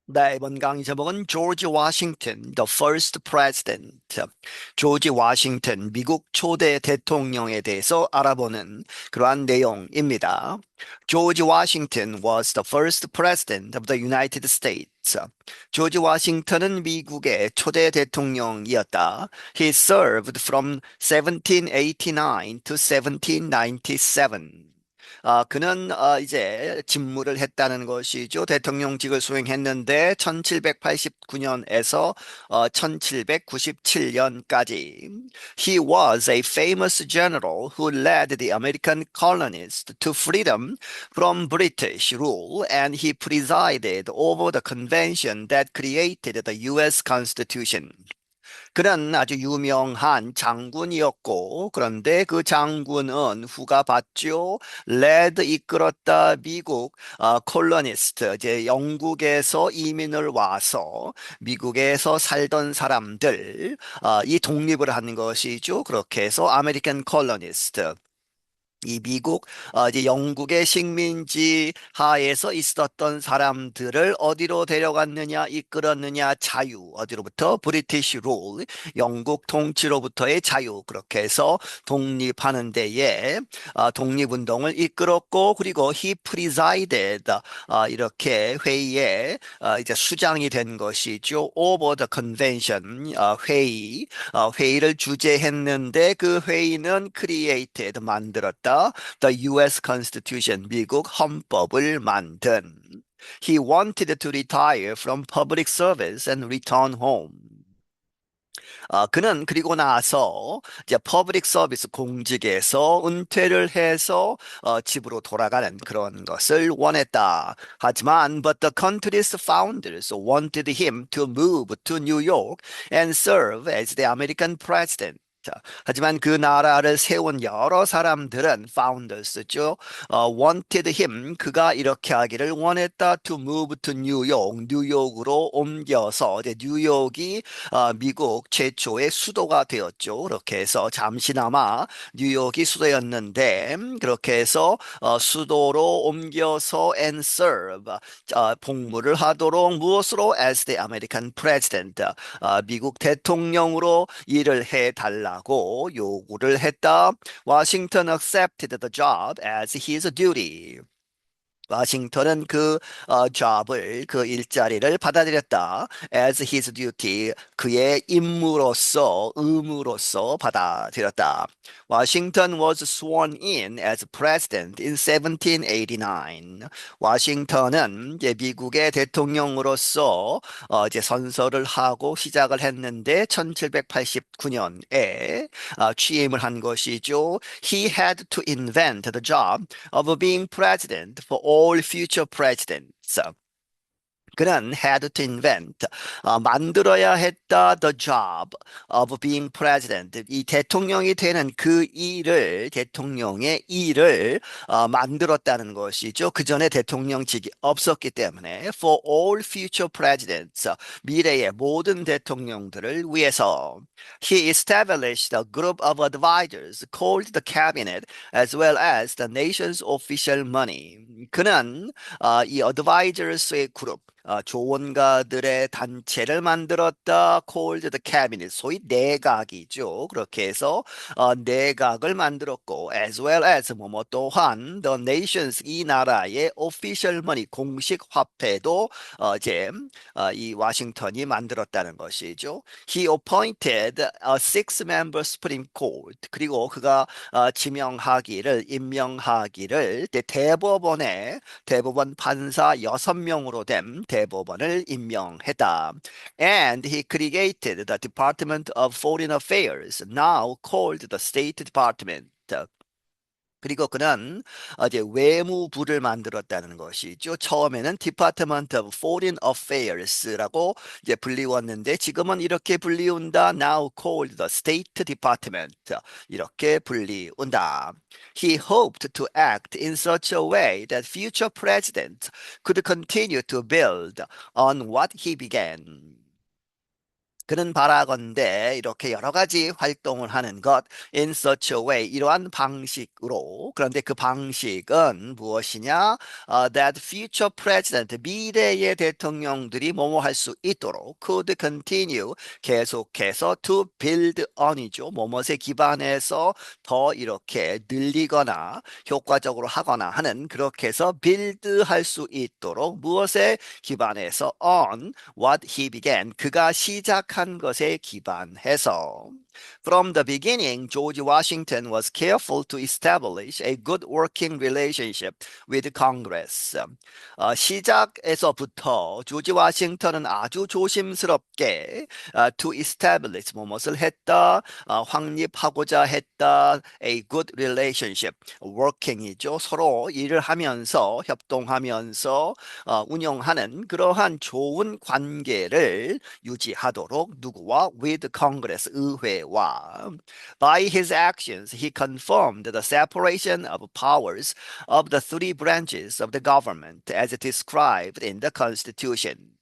네, 이번 강의 제목은 조지 워싱턴, The First President. 조지 워싱턴, 미국 초대 대통령에 대해서 알아보는 그러한 내용입니다. 조지 워싱턴 was the first president of the United States. 조지 워싱턴은 미국의 초대 대통령이었다. He served from 1789 to 1797. 그는 이제 직무를 했다는 것이죠. 대통령직을 수행했는데 1789년에서 1797년까지. He was a famous general who led the American colonists to freedom from British rule, and he presided over the convention that created the U.S. Constitution. 그는 아주 유명한 장군이었고, 그런데 그 장군은 후가 봤죠. 레드 이끌었다 미국 콜로니스트, 이제 영국에서 이민을 와서 미국에서 살던 사람들, 이 독립을 하는 것이죠. 그렇게 해서 아메리칸 콜로니스트. 이 미국, 이제 영국의 식민지 하에서 있었던 사람들을 어디로 데려갔느냐, 이끌었느냐, 자유. 어디로부터? 브리티시 룰, 영국 통치로부터의 자유. 그렇게 해서 독립하는 데에 독립운동을 이끌었고, 그리고 he presided, 이렇게 회의에 이제 수장이 된 것이죠. over the convention, 회의를 주재했는데 그 회의는 created, 만들었다. The U.S. Constitution, 미국 헌법을 만든. He wanted to retire from public service and return home. 그는 그리고 나서 이제 퍼블릭 서비스 공직에서 은퇴를 해서 집으로 돌아가는 그런 것을 원했다. 하지만 but the country's founders wanted him to move to New York and serve as the American president. 자, 하지만 그 나라를 세운 여러 사람들은 founders죠. wanted him, 그가 이렇게 하기를 원했다. to move to New York, 뉴욕으로 옮겨서 이제 뉴욕이 미국 최초의 수도가 되었죠. 그렇게 해서 잠시나마 뉴욕이 수도였는데 그렇게 해서 수도로 옮겨서 and serve, 복무를 하도록 무엇으로 as the American president, 미국 대통령으로 일을 해달라고 요구를 했다. Washington accepted the job as his duty. 워싱턴은 그 job을, 그 일자리를 받아들였다. As his duty, 그의 임무로서, 의무로서 받아들였다. Washington was sworn in as president in 1789. 워싱턴은 이제 미국의 대통령으로서 이제 선서를 하고 시작을 했는데 1789년에 취임을 한 것이죠. He had to invent the job of being president for all future presidents. 그는 had to invent, 만들어야 했다, the job of being president. 이 대통령이 되는 그 일을, 대통령의 일을 만들었다는 것이죠. 그 전에 대통령직이 없었기 때문에 for all future presidents, 미래의 모든 대통령들을 위해서. He established a group of advisors called the cabinet as well as the nation's official money. 그는 이 advisors의 그룹, 조언가들의 단체를 만들었다. called the cabinet, 소위 내각이죠. 그렇게 해서 내각을 만들었고 as well as 뭐뭐 또한 the nations, 이 나라의 official money, 공식 화폐도 이제 이 워싱턴이 만들었다는 것이죠. He appointed a six-member Supreme Court. 그리고 그가 임명하기를 대법원 판사 6명으로 된 대법원을 임명했다. And he created the Department of Foreign Affairs, now called the State Department. 그리고 그는 이제 외무부를 만들었다는 것이죠. 처음에는 Department of Foreign Affairs라고 이제 불리웠는데 지금은 이렇게 불리운다. Now called the State Department. 이렇게 불리운다. He hoped to act in such a way that future presidents could continue to build on what he began. 그는 바라건대 이렇게 여러 가지 활동을 하는 것 in such a way 이러한 방식으로 그런데 그 방식은 무엇이냐? That future president 미래의 대통령들이 뭐뭐 할 수 있도록 could continue 계속해서 to build on이죠. 뭐뭇에 기반해서 더 이렇게 늘리거나 효과적으로 하거나 하는 그렇게 해서 build 할 수 있도록 무엇에 기반해서 on what he began 그가 시작한 것에 기반해서 From the beginning, George Washington was careful to establish a good working relationship with Congress. 시작에서부터 조지 워싱턴은 아주 조심스럽게 to establish 무엇을 했다, 확립하고자 했다, a good relationship, working이죠. 서로 일을 하면서 협동하면서 운영하는 그러한 좋은 관계를 유지하도록 누구와 with Congress 의회와 by his actions he confirmed the separation of powers of the three branches of the government as described in the Constitution.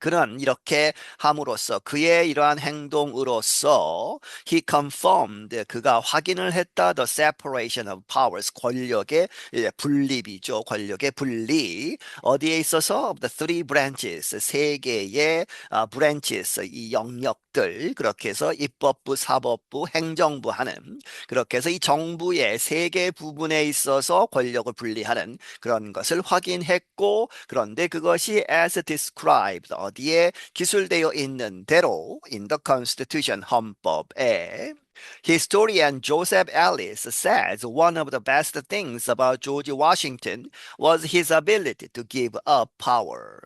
그는 이렇게 함으로써 그의 이러한 행동으로서 he confirmed 그가 확인을 했다 the separation of powers 권력의 분립이죠 권력의 분리 어디에 있어서 of the three branches 세 개의 branches 이 영역들 그렇게 해서 입법부 사법부 행정부 하는 그렇게 해서 이 정부의 세 개 부분에 있어서 권력을 분리하는 그런 것을 확인했고 그런데 그것이 as described 어디에 기술되어 있는 대로 in the Constitution 헌법에 Historian Joseph Ellis says one of the best things about George Washington was his ability to give up power.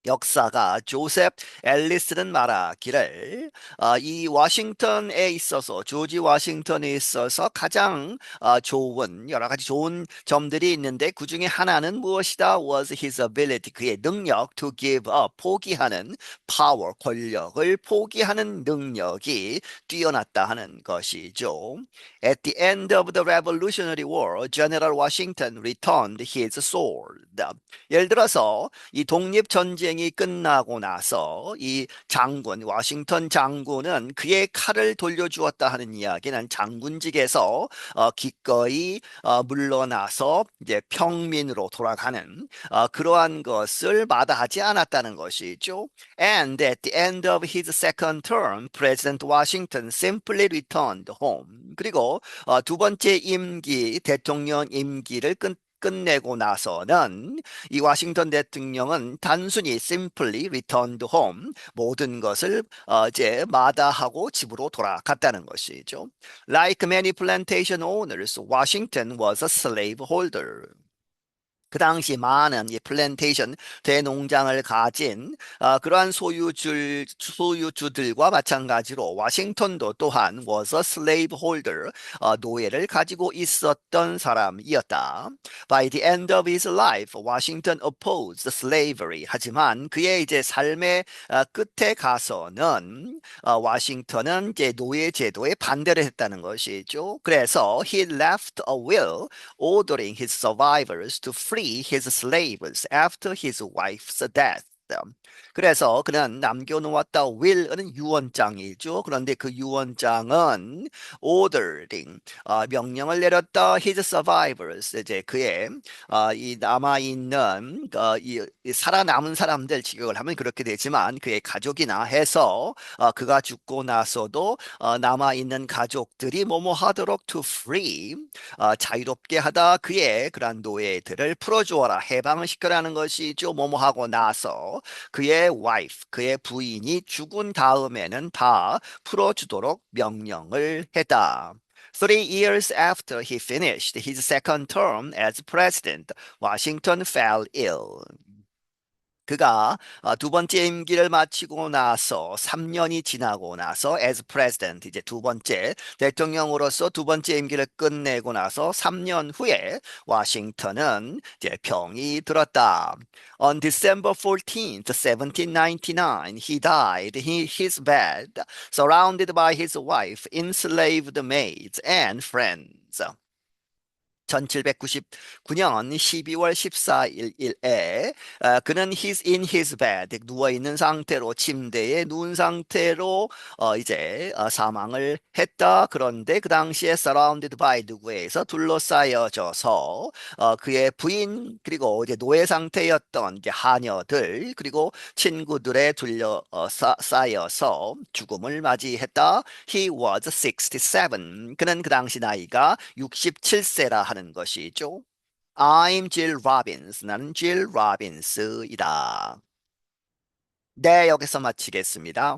역사가 조셉 앨리스는 말하기를 이 워싱턴에 있어서 조지 워싱턴에 있어서 가장 좋은 여러 가지 좋은 점들이 있는데 그 중에 하나는 무엇이다? Was his ability 그의 능력 to give up 포기하는 power 권력을 포기하는 능력이 뛰어났다 하는 것이죠. At the end of the Revolutionary War, General Washington returned his sword. 예를 들어서 이 독립전쟁이 끝나고 나서 이 장군, 워싱턴 장군은 그의 칼을 돌려주었다 하는 이야기는 장군직에서 기꺼이 물러나서 이제 평민으로 돌아가는 그러한 것을 마다하지 않았다는 것이죠. And at the end of his second term, President Washington simply returned home. 그리고 두 번째 임기, 대통령 임기를 끝내고 나서는 이 워싱턴 대통령은 단순히 simply returned home 모든 것을 이제 마다하고 집으로 돌아갔다는 것이죠. Like many plantation owners, Washington was a slave holder. 그 당시 많은 이 플랜테이션 대농장을 가진 그러한 소유주들과 마찬가지로 워싱턴도 또한 was a slave holder 노예를 가지고 있었던 사람이었다. By the end of his life, Washington opposed slavery. 하지만 그의 이제 삶의 끝에 가서는 워싱턴은 이제 노예 제도에 반대를 했다는 것이죠. 그래서 he left a will ordering his survivors to free his slaves after his wife's death. 그래서 그는 남겨놓았다 will은 유언장이죠. 그런데 그 유언장은 ordering 명령을 내렸다 his survivors 이제 그의 이 남아 있는 이 살아남은 사람들 직역을 하면 그렇게 되지만 그의 가족이나 해서 그가 죽고 나서도 남아 있는 가족들이 뭐뭐 하도록 to free 자유롭게 하다 그의 그러한 노예들을 풀어주어라 해방을 시켜라는 것이죠. 뭐뭐 하고 나서 그의 wife, 그의 부인이 죽은 다음에는 다 풀어주도록 명령을 했다. 3 years after he finished his second term as president, Washington fell ill. 그가 두 번째 임기를 마치고 나서 3년이 지나고 나서 as president 이제 두 번째 대통령으로서 두 번째 임기를 끝내고 나서 3년 후에 워싱턴은 이제 병이 들었다. On December 14th, 1799, he died in his bed, surrounded by his wife, enslaved maids, and friends. 1799년 12월 14일에 그는 in his bed 누워 있는 상태로 침대에 누운 상태로 이제 사망을 했다. 그런데 그 당시에 surrounded by 누구에 서 둘러싸여져서 그의 부인 그리고 이제 노예 상태였던 이제 하녀들 그리고 친구들에 쌓여서 죽음을 맞이했다. He was 67. 그는 그 당시 나이가 67세라 하는 것이죠. I'm Jill Robbins. 나는 Jill Robbins이다. 네, 여기서 마치겠습니다.